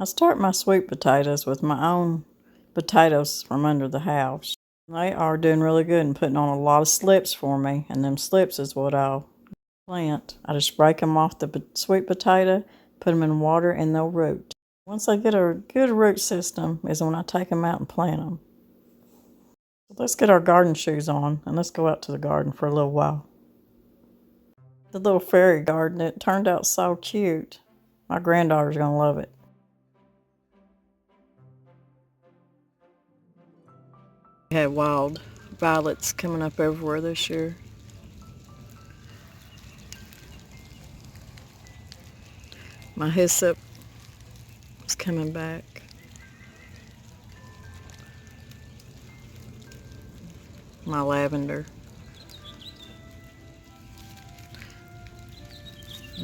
I start my sweet potatoes with my own potatoes from under the house. They are doing really good and putting on a lot of slips for me, and them slips is what I'll plant. I just break them off the sweet potato, put them in water, and they'll root. Once they get a good root system is when I take them out and plant them. So let's get our garden shoes on and let's go out to the garden for a little while. The little fairy garden, it turned out so cute. My granddaughter's going to love it. We had wild violets coming up everywhere this year. My hyssop is coming back. My lavender.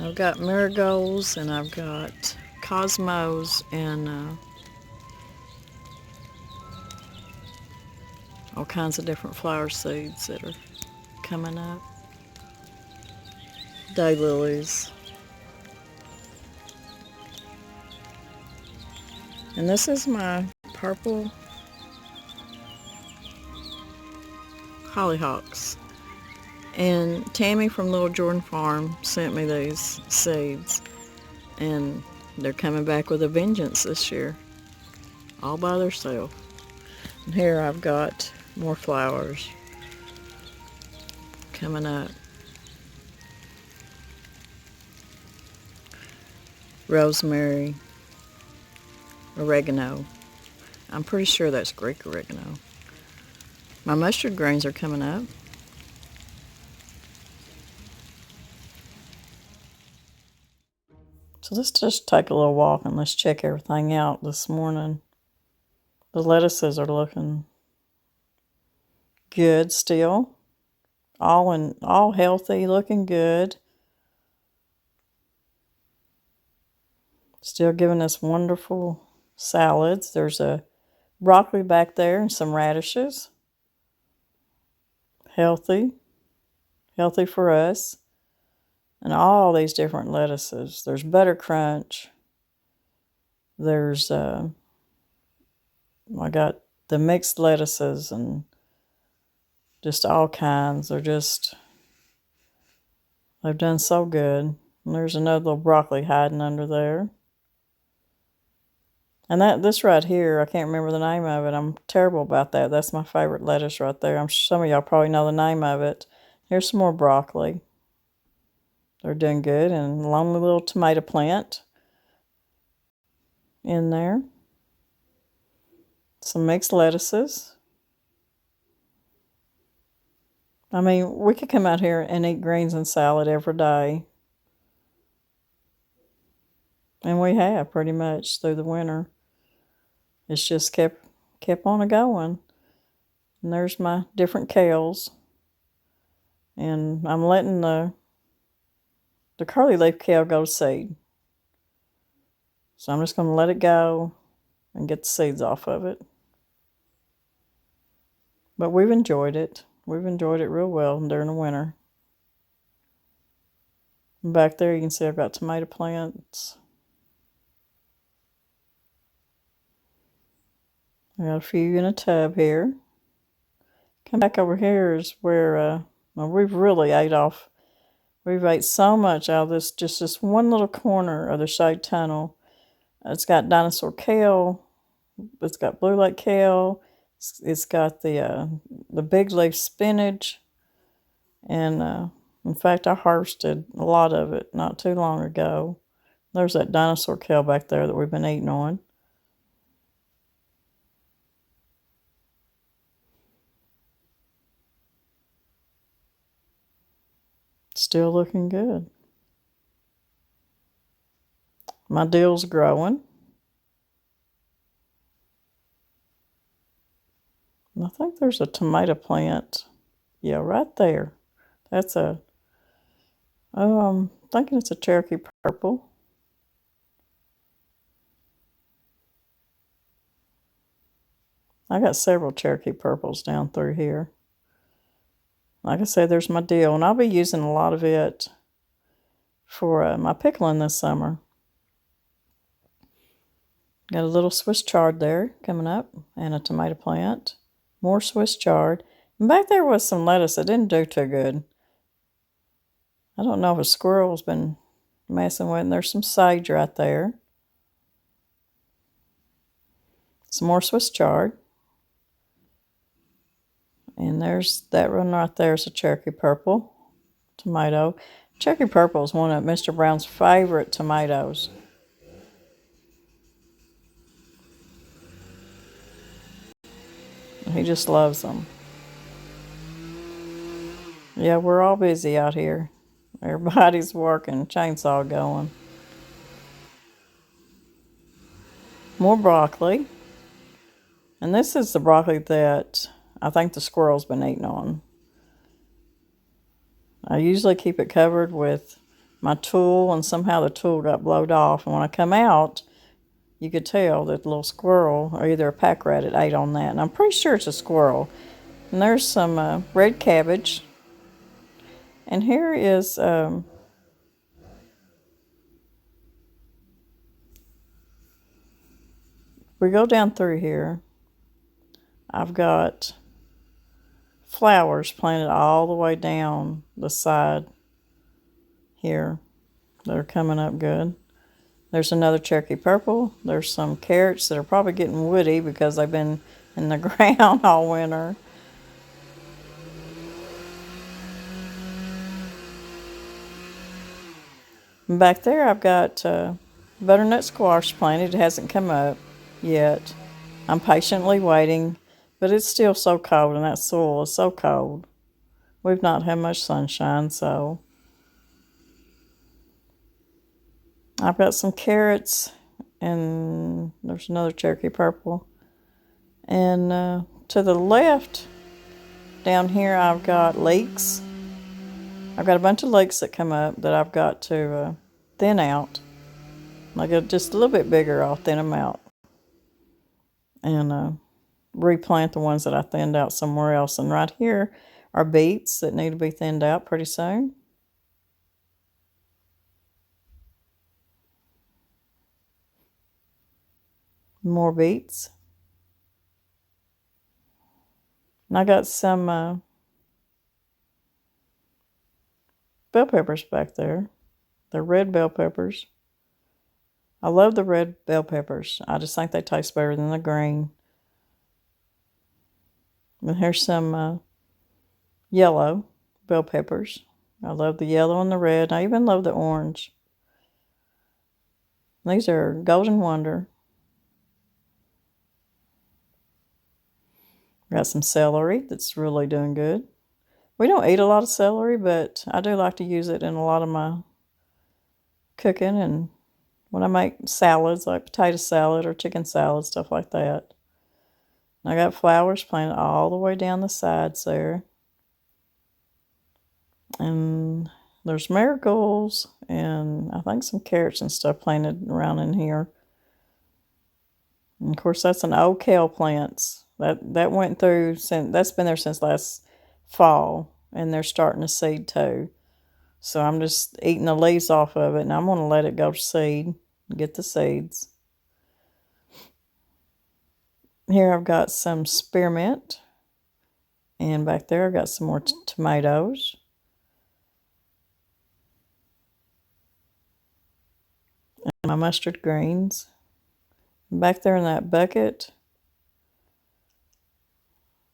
I've got marigolds and I've got cosmos and all kinds of different flower seeds that are coming up. Daylilies. And this is my purple hollyhocks. And Tammy from Little Jordan Farm sent me these seeds. And they're coming back with a vengeance this year. All by themselves. And here I've got more flowers coming up. Rosemary. Oregano. I'm pretty sure that's Greek oregano. My mustard greens are coming up. So let's just take a little walk and let's check everything out this morning. The lettuces are looking good still. All healthy, looking good. Still giving us wonderful salads. There's a broccoli back there and some radishes. Healthy for us. And all these different lettuces. There's Butter Crunch. There's, I got the mixed lettuces and just all kinds. They've done so good. And there's another little broccoli hiding under there. And this right here, I can't remember the name of it. I'm terrible about that. That's my favorite lettuce right there. I'm sure some of y'all probably know the name of it. Here's some more broccoli. They're doing good. And a lonely little tomato plant in there. Some mixed lettuces. I mean, we could come out here and eat greens and salad every day. And we have pretty much through the winter. It's just kept on a-going. And there's my different kales. And I'm letting the curly leaf kale go to seed. So I'm just going to let it go and get the seeds off of it. But we've enjoyed it. We've enjoyed it real well during the winter. And back there you can see I've got tomato plants. I got a few in a tub here. Come back over here is where we've really ate off. We've ate so much out of this one little corner of the shade tunnel. It's got dinosaur kale. It's got blue lake kale. It's got the big leaf spinach. And in fact, I harvested a lot of it not too long ago. There's that dinosaur kale back there that we've been eating on. Still looking good. My dill's growing. I think there's a tomato plant. Yeah, right there. That's I'm thinking it's a Cherokee purple. I got several Cherokee purples down through here. Like I said, there's my dill, and I'll be using a lot of it for my pickling this summer. Got a little Swiss chard there coming up, and a tomato plant. More Swiss chard. And back there was some lettuce that didn't do too good. I don't know if a squirrel's been messing with it. And there's some sage right there. Some more Swiss chard. And there's that one right there is a Cherokee purple tomato. Cherokee purple is one of Mr. Brown's favorite tomatoes. He just loves them. Yeah, we're all busy out here. Everybody's working, chainsaw going. More broccoli. And this is the broccoli that I think the squirrel's been eating on. I usually keep it covered with my Tulle, and somehow the Tulle got blowed off. And when I come out, you could tell that the little squirrel, or either a pack rat, ate on that. And I'm pretty sure it's a squirrel. And there's some red cabbage. And here is we go down through here. I've got flowers planted all the way down the side here that are coming up good. There's another Cherokee purple. There's some carrots that are probably getting woody because they've been in the ground all winter. And back there I've got butternut squash planted. It hasn't come up yet. I'm patiently waiting, but it's still so cold, and that soil is so cold. We've not had much sunshine, so I've got some carrots, and there's another Cherokee purple. And to the left, down here, I've got leeks. I've got a bunch of leeks that come up that I've got to thin out. When I get just a little bit bigger, I'll thin them out. And replant the ones that I thinned out somewhere else. And right here are beets that need to be thinned out pretty soon. More beets. And I got some bell peppers back there. They're red bell peppers. I love the red bell peppers. I just think they taste better than the green. And here's some yellow bell peppers. I love the yellow and the red. I even love the orange. These are Golden Wonder. Got some celery that's really doing good. We don't eat a lot of celery, but I do like to use it in a lot of my cooking and when I make salads, like potato salad or chicken salad, stuff like that. And I got flowers planted all the way down the sides there. And there's marigolds and I think some carrots and stuff planted around in here. And of course, that's an old kale plants. That went through, that's been there since last fall. And they're starting to seed too. So I'm just eating the leaves off of it, and I'm going to let it go to seed, get the seeds. Here I've got some spearmint, and back there I've got some more tomatoes. And my mustard greens. And back there in that bucket,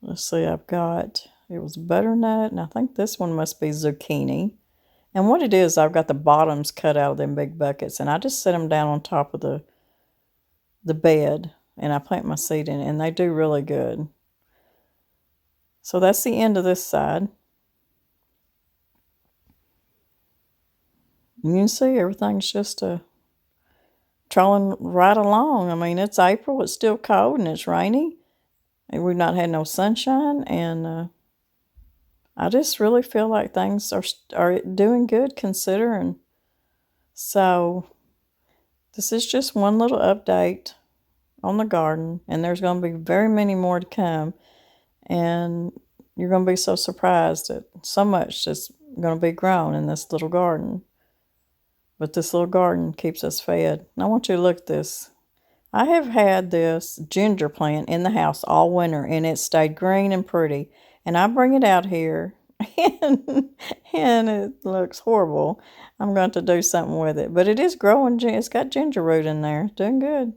let's see, I've got, it was butternut, and I think this one must be zucchini. And what it is, I've got the bottoms cut out of them big buckets, and I just set them down on top of the bed, and I plant my seed in it, and they do really good. So that's the end of this side. You can see everything's just trolling right along. I mean, it's April, it's still cold, and it's rainy, and we've not had no sunshine, and I just really feel like things are doing good considering. So this is just one little update on the garden, and there's going to be very many more to come, and you're going to be so surprised at so much that's going to be grown in this little garden. But this little garden keeps us fed. And I want you to look at this. I have had this ginger plant in the house all winter and it stayed green and pretty. And I bring it out here and, and it looks horrible. I'm going to do something with it. But it is growing. It's got ginger root in there. Doing good.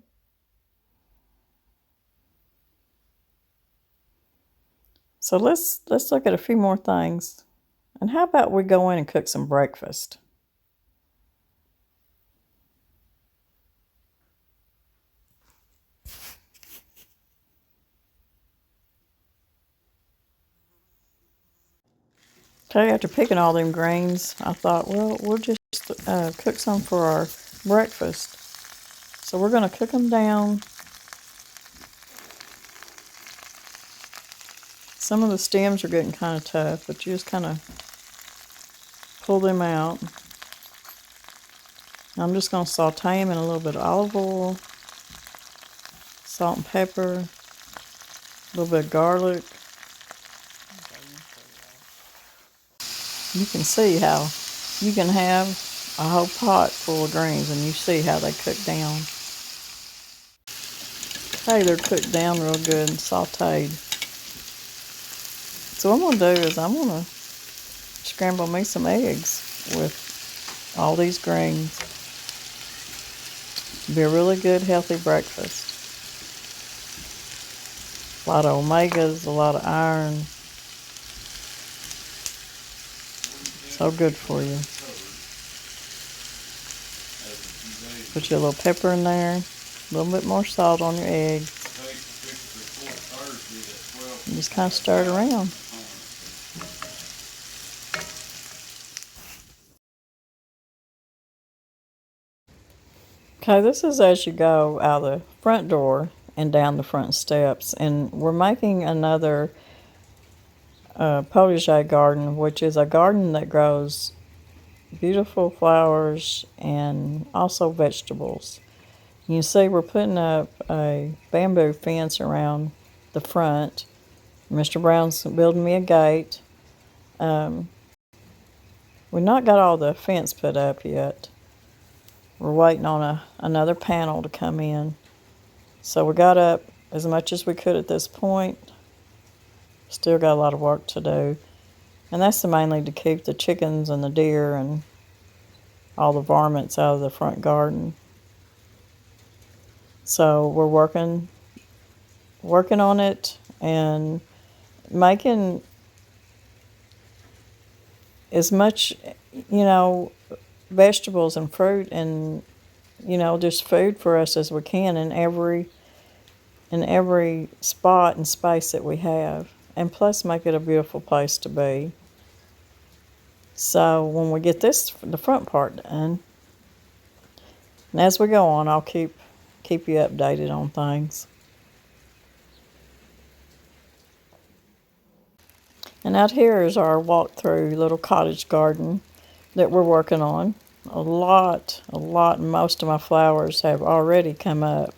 So let's look at a few more things. And how about we go in and cook some breakfast? Okay, after picking all them greens, I thought, well, we'll just cook some for our breakfast. So we're going to cook them down. Some of the stems are getting kind of tough, but you just kind of pull them out. I'm just going to saute them in a little bit of olive oil, salt and pepper, a little bit of garlic. You can see how you can have a whole pot full of greens and you see how they cook down. Okay, they're cooked down real good and sauteed. So what I'm going to do is I'm going to scramble me some eggs with all these greens. It'll be a really good healthy breakfast. A lot of omegas, a lot of iron. So good for you. Put your little pepper in there, a little bit more salt on your eggs. And just kind of stir it around. Okay, this is as you go out the front door and down the front steps. And we're making another potager garden, which is a garden that grows beautiful flowers and also vegetables. You see we're putting up a bamboo fence around the front. Mr. Brown's building me a gate. We've not got all the fence put up yet. We're waiting on another panel to come in. So we got up as much as we could at this point. Still got a lot of work to do. And that's mainly to keep the chickens and the deer and all the varmints out of the front garden. So we're working on it and making as much, vegetables and fruit and, just food for us as we can in every spot and space that we have. And plus make it a beautiful place to be. So when we get the front part done, and as we go on, I'll keep you updated on things. And out here is our walk-through little cottage garden that we're working on. A lot, and most of my flowers have already come up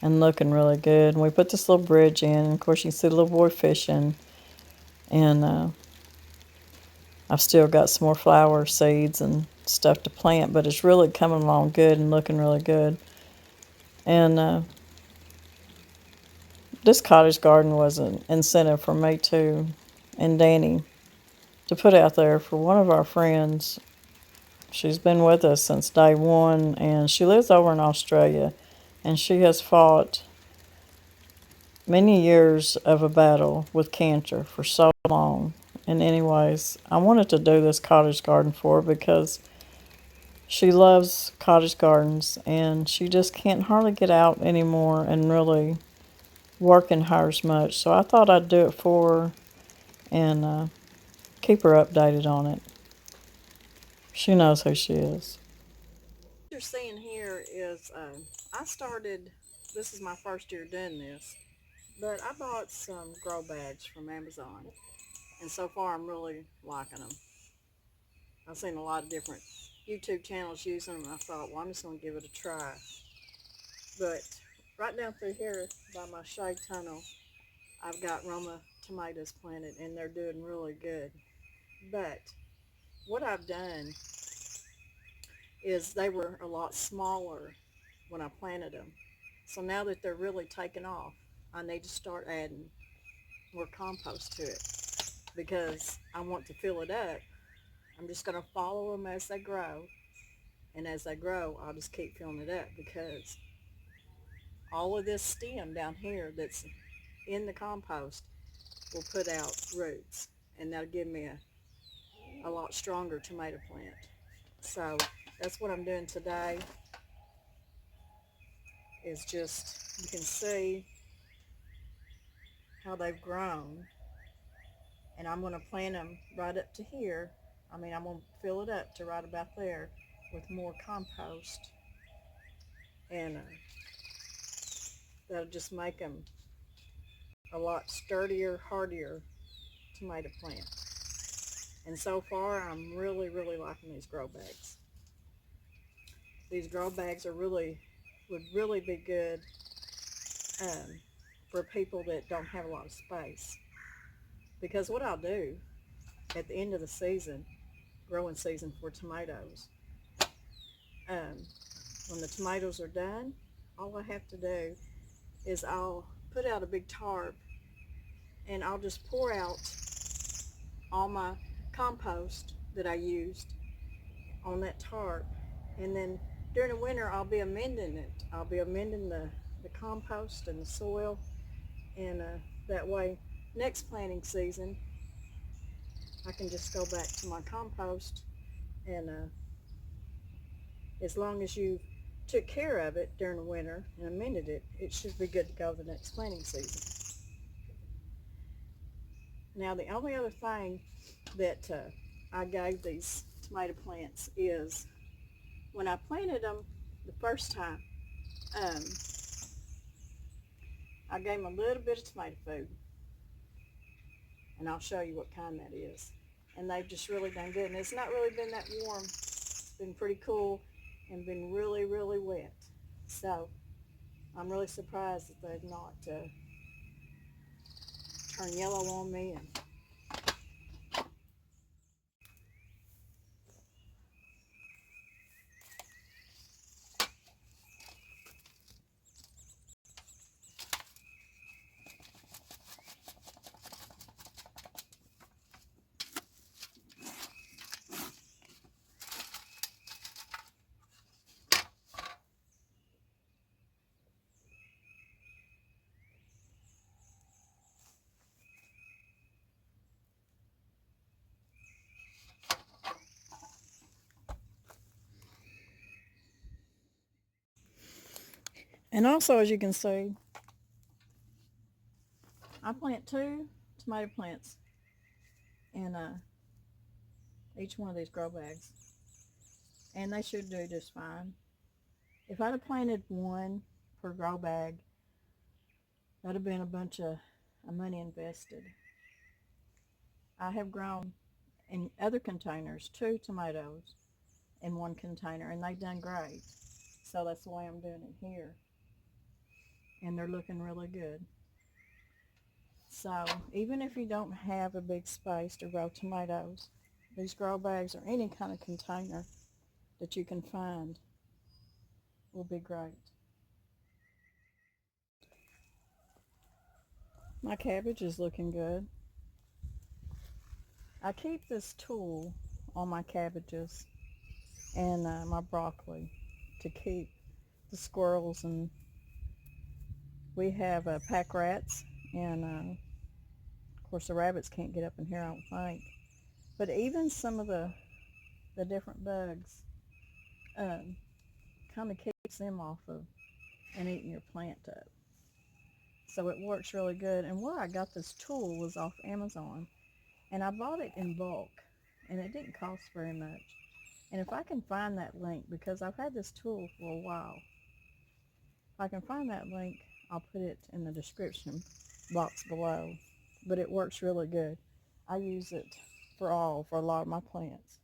and looking really good. And we put this little bridge in, and of course you can see the little boy fishing. And I've still got some more flower seeds and stuff to plant, but it's really coming along good and looking really good. And this cottage garden was an incentive for me too, and Danny, to put out there for one of our friends. She's been with us since day one, and she lives over in Australia, and she has fought many years of a battle with cancer for so long. And anyways, I wanted to do this cottage garden for her because she loves cottage gardens, and she just can't hardly get out anymore and really work in hers much. So I thought I'd do it for her and keep her updated on it. She knows who she is. What you're seeing here is this is my first year doing this, but I bought some grow bags from Amazon, and so far I'm really liking them. I've seen a lot of different YouTube channels using them, and I thought, well, I'm just going to give it a try. But right down through here by my shade tunnel, I've got Roma tomatoes planted, and they're doing really good. But what I've done is they were a lot smaller when I planted them. So now that they're really taking off, I need to start adding more compost to it because I want to fill it up. I'm just going to follow them as they grow. And as they grow, I'll just keep filling it up because all of this stem down here that's in the compost will put out roots. And that'll give me a lot stronger tomato plant. So that's what I'm doing today is just, you can see how they've grown. And I'm going to plant them right up to here. I'm going to fill it up to right about there with more compost. And that'll just make them a lot sturdier, hardier tomato plant. And so far, I'm really, really liking these grow bags. These grow bags would really be good for people that don't have a lot of space. Because what I'll do at the end of the season, growing season for tomatoes, when the tomatoes are done, all I have to do is I'll put out a big tarp and I'll just pour out all my compost that I used on that tarp. And then during the winter, I'll be amending it. I'll be amending the compost and the soil. And that way, next planting season, I can just go back to my compost. And as long as you took care of it during the winter and amended it, it should be good to go the next planting season. Now, the only other thing that I gave these tomato plants is when I planted them the first time, I gave them a little bit of tomato food. And I'll show you what kind that is. And they've just really done good. And it's not really been that warm. It's been pretty cool and been really, really wet. So I'm really surprised that they've not turned yellow on me. And also, as you can see, I plant 2 tomato plants in each one of these grow bags. And they should do just fine. If I'd have planted 1 per grow bag, that'd have been a bunch of money invested. I have grown in other containers 2 tomatoes in 1 container, and they've done great. So that's the way I'm doing it here. And they're looking really good. So even if you don't have a big space to grow tomatoes, these grow bags or any kind of container that you can find will be great. My cabbage is looking good. I keep this tool on my cabbages and my broccoli to keep the squirrels, and we have pack rats, and of course the rabbits can't get up in here, I don't think. But even some of the different bugs kind of keeps them off of and eating your plant up. So it works really good. And where I got this tool was off Amazon, and I bought it in bulk, and it didn't cost very much. And if I can find that link, because I've had this tool for a while, if I can find that link, I'll put it in the description box below. But it works really good. I use it for a lot of my plants.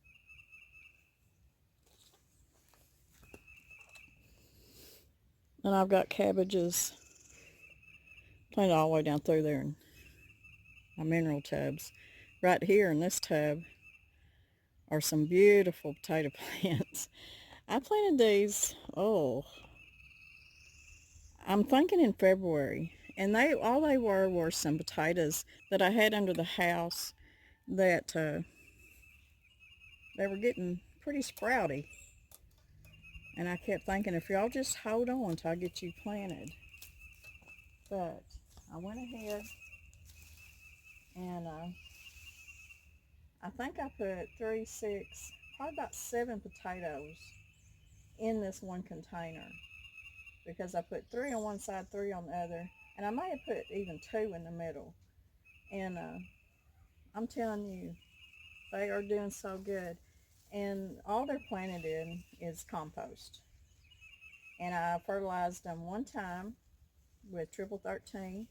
And I've got cabbages planted all the way down through there in my mineral tubs. Right here in this tub are some beautiful potato plants. I planted these, I'm thinking in February, and all they were some potatoes that I had under the house that they were getting pretty sprouty. And I kept thinking, if y'all just hold on till I get you planted. But I went ahead and I think I put 3, 6, probably about 7 potatoes in this one container, because I put 3 on one side, 3 on the other, and I may have put even 2 in the middle. And I'm telling you, they are doing so good. And all they're planted in is compost. And I fertilized them one time with triple 13,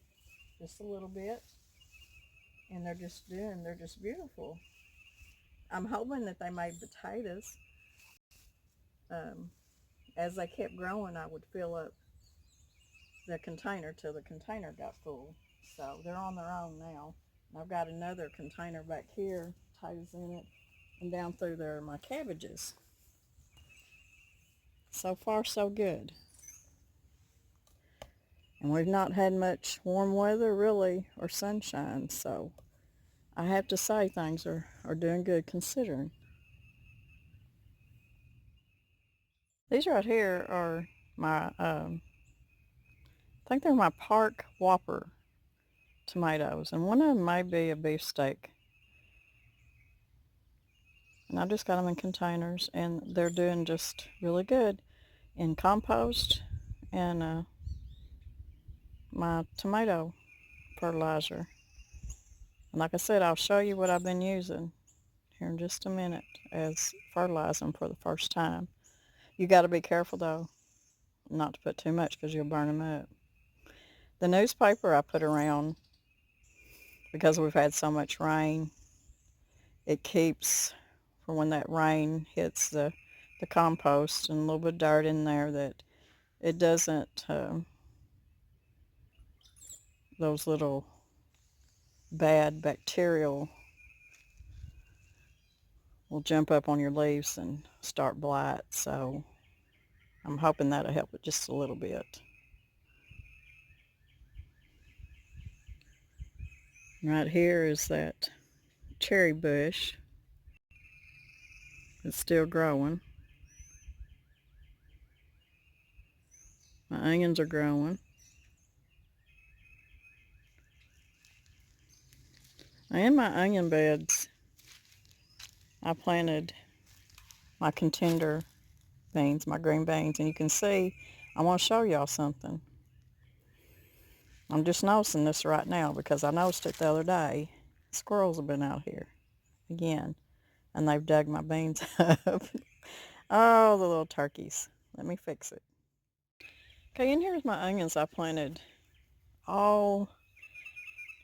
just a little bit. And they're just beautiful. I'm hoping that they made potatoes. As they kept growing, I would fill up the container till the container got full. So they're on their own now. And I've got another container back here, potatoes in it, and down through there are my cabbages. So far, so good. And we've not had much warm weather, really, or sunshine, so I have to say things are doing good considering. These right here are my, I think they're my Park Whopper tomatoes, and one of them may be a beefsteak. And I just got them in containers, and they're doing just really good in compost and my tomato fertilizer. And like I said, I'll show you what I've been using here in just a minute as fertilizing for the first time. You got to be careful though, not to put too much because you'll burn them up. The newspaper I put around, because we've had so much rain, it keeps, for when that rain hits the compost and a little bit of dirt in there, that it doesn't, those little bad bacterial will jump up on your leaves and start blight. So I'm hoping that'll help it just a little bit. Right here is that cherry bush. It's still growing. My onions are growing. In my onion beds, I planted my contender beans, my green beans, and you can see, I want to show y'all something. I'm just noticing this right now because I noticed it the other day. Squirrels have been out here again, and they've dug my beans up. Oh, the little turkeys. Let me fix it. Okay, and here's my onions I planted.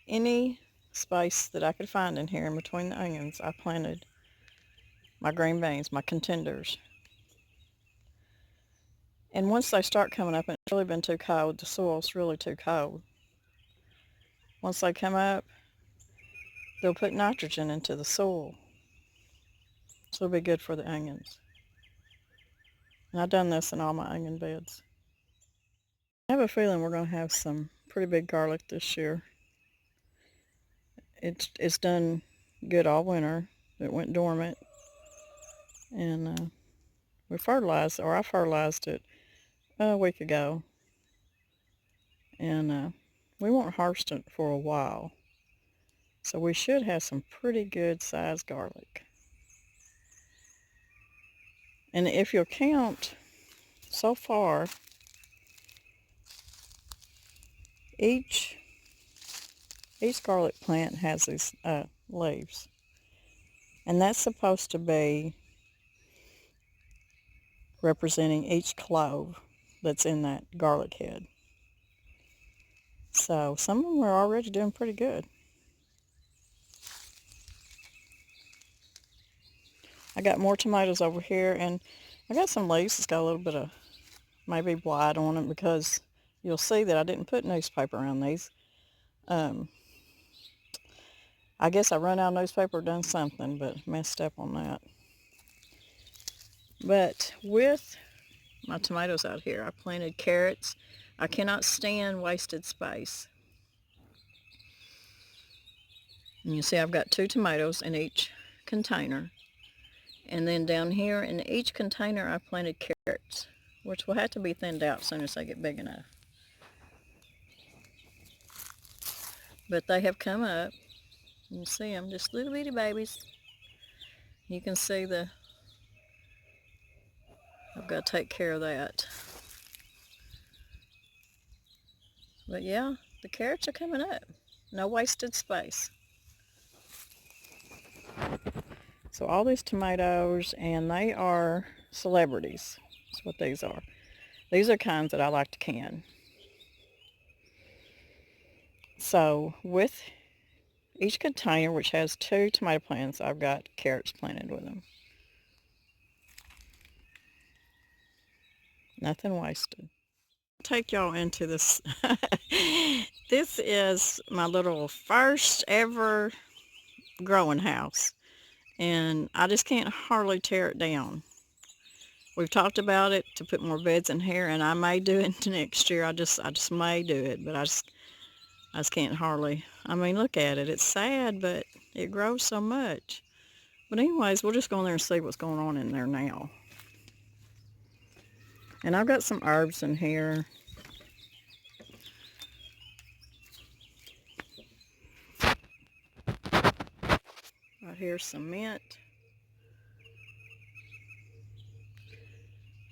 Any space that I could find in here in between the onions, I planted my green beans, my contenders. And once they start coming up, and it's really been too cold, the soil's really too cold. Once they come up, they'll put nitrogen into the soil. So it'll be good for the onions. And I've done this in all my onion beds. I have a feeling we're going to have some pretty big garlic this year. It's done good all winter. It went dormant. And I fertilized it a week ago. And we won't harvest it for a while. So we should have some pretty good sized garlic. And if you'll count, so far, each garlic plant has these leaves. And that's supposed to be representing each clove that's in that garlic head. So some of them are already doing pretty good. I got more tomatoes over here, and I got some leaves that's got a little bit of maybe blight on them, because you'll see that I didn't put newspaper around these. I guess I run out of newspaper or done something, but messed up on that. But with my tomatoes out here, I planted carrots. I cannot stand wasted space. And you see I've got 2 tomatoes in each container. And then down here in each container I planted carrots, which will have to be thinned out as soon as they get big enough. But they have come up. You see them, just little bitty babies. You can see I've got to take care of that. But yeah, the carrots are coming up. No wasted space. So all these tomatoes, and they are celebrities. That's what these are. These are kinds that I like to can. So with each container, which has 2 tomato plants, I've got carrots planted with them. Nothing wasted. Take y'all into this. This is my little first ever growing house, and I just can't hardly tear it down. We've talked about it to put more beds in here, and I may do it next year. I just may do it, but I just can't hardly. I mean, look at it. It's sad, but it grows so much. But anyways, we'll just go in there and see what's going on in there now. And I've got some herbs in here. Right here's some mint.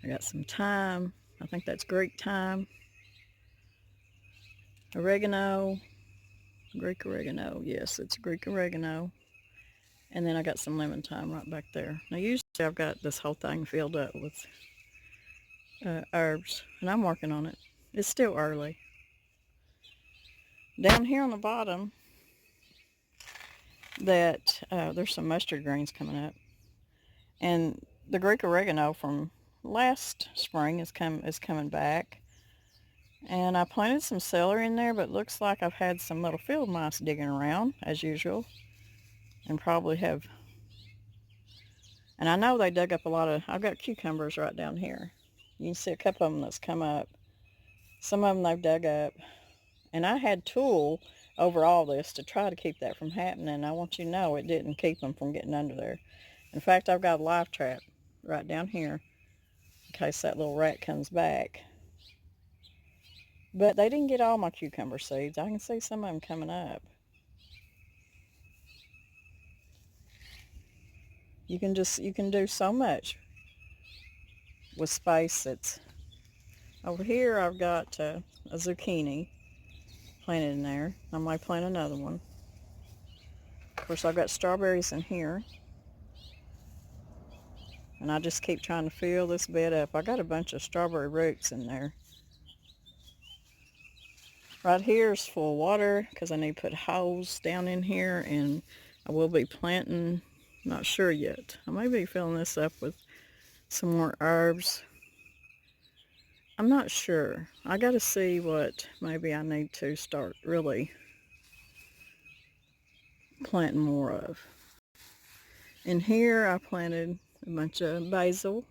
I got some thyme. I think that's Greek thyme. Oregano. Greek oregano. Yes, it's Greek oregano. And then I got some lemon thyme right back there. Now usually I've got this whole thing filled up with herbs, and I'm working on it. It's still early. Down here on the bottom, that there's some mustard greens coming up, and the Greek oregano from last spring is coming back. And I planted some celery in there, but it looks like I've had some little field mice digging around as usual, and probably have. And I know they dug up a lot of. I've got cucumbers right down here. You can see a couple of them that's come up. Some of them they've dug up. And I had Tulle over all this to try to keep that from happening. I want you to know it didn't keep them from getting under there. In fact, I've got a live trap right down here in case that little rat comes back. But they didn't get all my cucumber seeds. I can see some of them coming up. You can do so much with space. That's over here. I've got a zucchini planted in there. I might plant another one. Of course, I've got strawberries in here. And I just keep trying to fill this bed up. I got a bunch of strawberry roots in there. Right here is full of water because I need to put holes down in here, and I will be planting, not sure yet. I may be filling this up with some more herbs. I'm not sure. I got to see what maybe I need to start really planting more of. In here I planted a bunch of basil,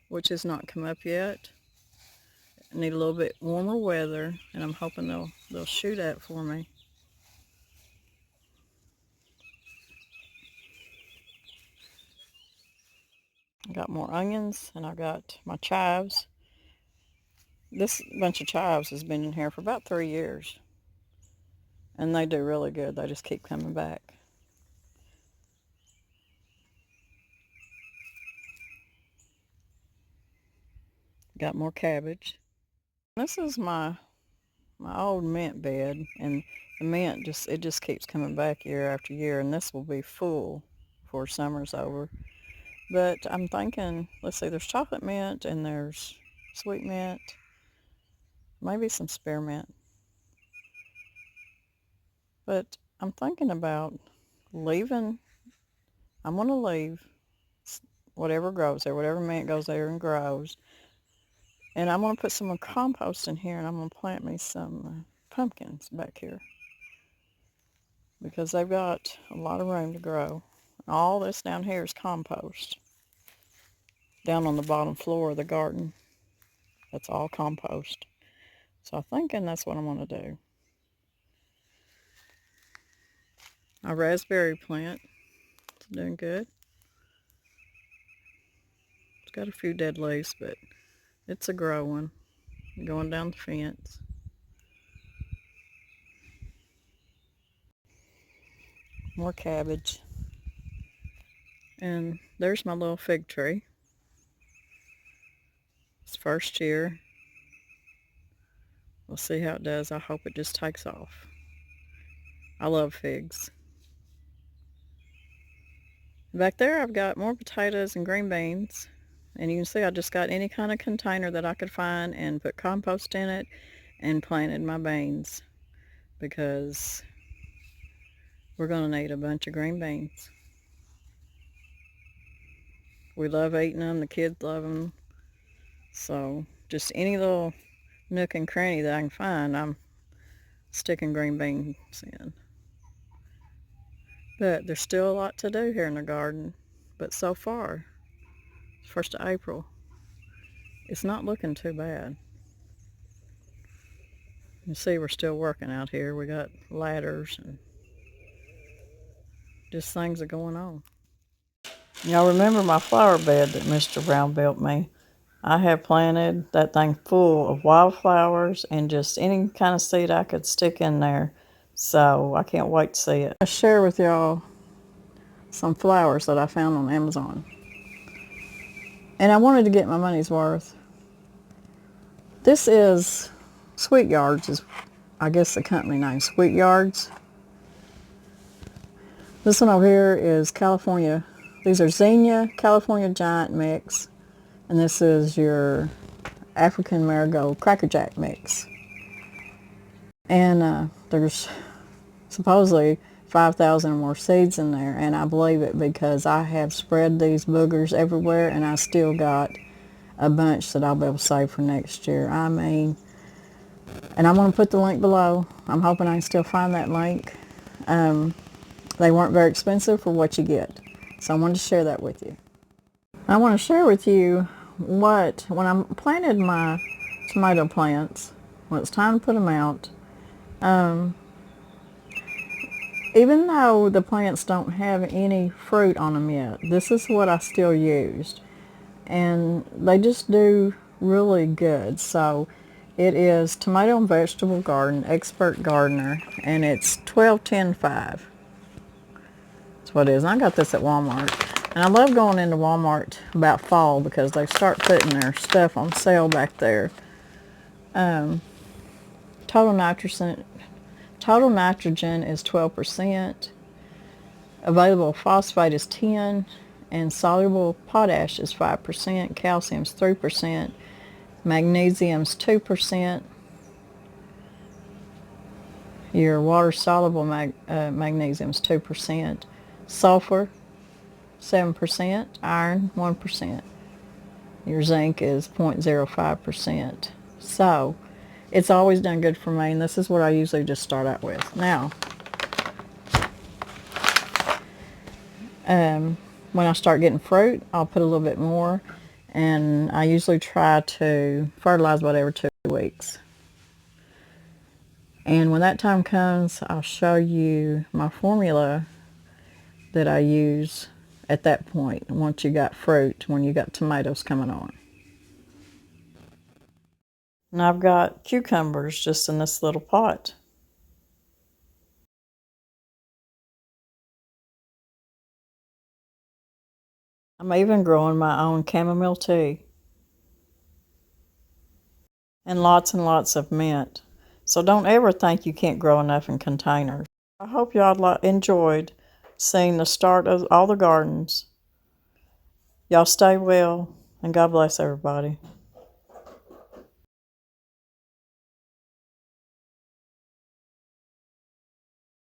which has not come up yet. I need a little bit warmer weather, and I'm hoping they'll shoot up for me. I got more onions, and I got my chives. This bunch of chives has been in here for about 3 years, and they do really good. They just keep coming back. Got more cabbage. This is my old mint bed, and the mint just keeps coming back year after year, and this will be full before summer's over. But I'm thinking, let's see, there's chocolate mint and there's sweet mint, maybe some spearmint. But I'm thinking about leaving. I'm going to leave whatever grows there, whatever mint goes there and grows. And I'm going to put some more compost in here, and I'm going to plant me some pumpkins back here, because they've got a lot of room to grow. All this down here is compost. Down on the bottom floor of the garden, that's all compost. So I'm thinking that's what I'm going to do. My raspberry plant is doing good. It's got a few dead leaves, but it's a growing. Going down the fence. More cabbage. And there's my little fig tree. It's first year. We'll see how it does. I hope it just takes off. I love figs. Back there I've got more potatoes and green beans. And you can see I just got any kind of container that I could find and put compost in it and planted my beans. Because we're going to need a bunch of green beans. We love eating them. The kids love them. So just any little nook and cranny that I can find, I'm sticking green beans in. But there's still a lot to do here in the garden. But so far, 1st of April, it's not looking too bad. You see we're still working out here. We got ladders and just things are going on. Y'all remember my flower bed that Mr. Brown built me? I have planted that thing full of wildflowers and just any kind of seed I could stick in there. So I can't wait to see it. I'll share with y'all some flowers that I found on Amazon. And I wanted to get my money's worth. This is Sweet Yards, is I guess the company name, Sweet Yards. This one over here is California. These are Zinnia California Giant Mix. And this is your African Marigold Cracker Jack Mix. And there's supposedly 5,000 or more seeds in there, and I believe it because I have spread these boogers everywhere, and I still got a bunch that I'll be able to save for next year. I mean, and I'm going to put the link below. I'm hoping I can still find that link. They weren't very expensive for what you get, so I wanted to share that with you. I want to share with you when I planted my tomato plants, when it's time to put them out, even though the plants don't have any fruit on them yet, this is what I still used. And they just do really good. So it is Tomato and Vegetable Garden, Expert Gardener, and it's 12-10-5. That's what it is. And I got this at Walmart. And I love going into Walmart about fall because they start putting their stuff on sale back there. Total nitrogen is 12%. Available phosphate is 10%. And soluble potash is 5%. Calcium is 3%. Magnesium is 2%. Your water-soluble magnesium is 2%. Sulfur, 7%. Iron, 1%. Your zinc is 0.05%. So, it's always done good for me, and this is what I usually just start out with. Now, when I start getting fruit, I'll put a little bit more, and I usually try to fertilize about every 2 weeks. And when that time comes, I'll show you my formula that I use at that point, once you got fruit, when you got tomatoes coming on. And I've got cucumbers just in this little pot. I'm even growing my own chamomile tea. And lots of mint. So don't ever think you can't grow enough in containers. I hope y'all enjoyed seeing the start of all the gardens. Y'all stay well, and God bless everybody.